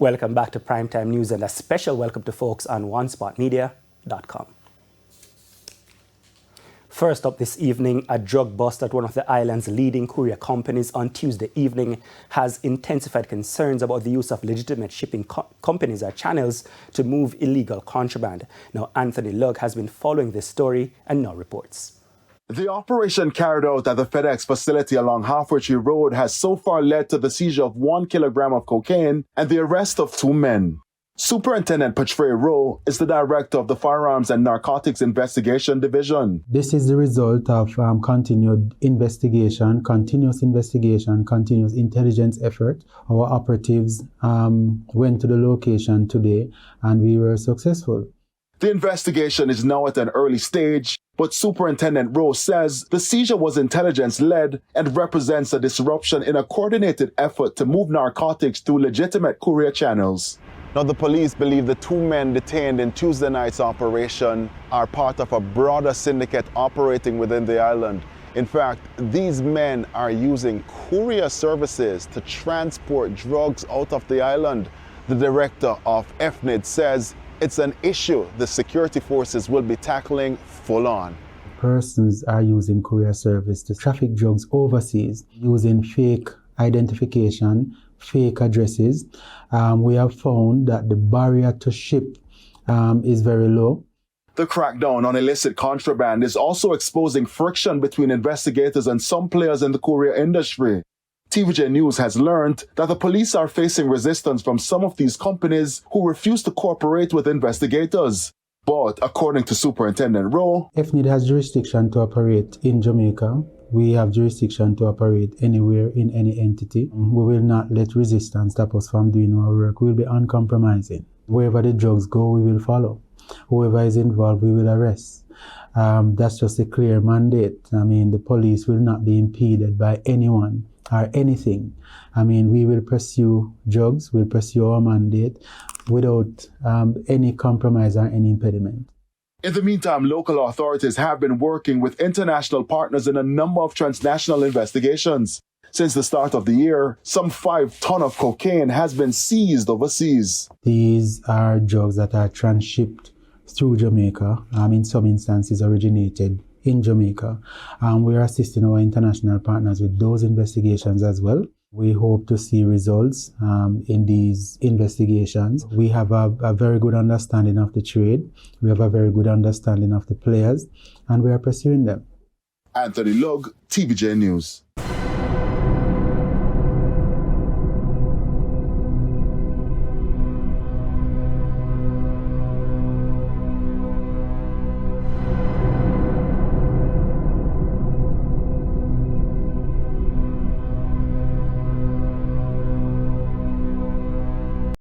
Welcome back to Primetime News and a special welcome to folks on OneSpotMedia.com. First up this evening, a drug bust at one of the island's leading courier companies on Tuesday evening has intensified concerns about the use of legitimate shipping companies or channels to move illegal contraband. Now, Anthony Lugg has been following this story and now reports. The operation carried out at the Fedex facility along Halfway Tree Road has so far led to the seizure of 1 kilogram of cocaine and the arrest of 2 men. Superintendent Patricia Rowe is the director of the Firearms and Narcotics Investigation Division. This is the result of continuous investigation, continuous intelligence effort. Our operatives went to the location today and we were successful. The investigation is now at an early stage, but Superintendent Rowe says the seizure was intelligence-led and represents a disruption in a coordinated effort to move narcotics through legitimate courier channels. Now, the police believe the 2 men detained in Tuesday night's operation are part of a broader syndicate operating within the island. In fact, these men are using courier services to transport drugs out of the island. The director of FNID says it's an issue the security forces will be tackling full on. Persons are using courier service to traffic drugs overseas using fake identification, fake addresses. We have found that the barrier to ship is very low. The crackdown on illicit contraband is also exposing friction between investigators and some players in the courier industry. TVJ News has learned that the police are facing resistance from some of these companies who refuse to cooperate with investigators. But according to Superintendent Rowe, FNID has jurisdiction to operate in Jamaica. We have jurisdiction to operate anywhere in any entity. We will not let resistance stop us from doing our work. We will be uncompromising. Wherever the drugs go, we will follow. Whoever is involved, we will arrest. That's just a clear mandate. The police will not be impeded by anyone or anything. We will pursue drugs, we'll pursue our mandate without any compromise or any impediment. In the meantime, local authorities have been working with international partners in a number of transnational investigations. Since the start of the year, some 5 tons of cocaine has been seized overseas. These are drugs that are transshipped through Jamaica, in some instances originated in Jamaica. We are assisting our international partners with those investigations as well. We hope to see results in these investigations. We have a very good understanding of the trade. We have a very good understanding of the players, and we are pursuing them. Anthony Lugg, TVJ News.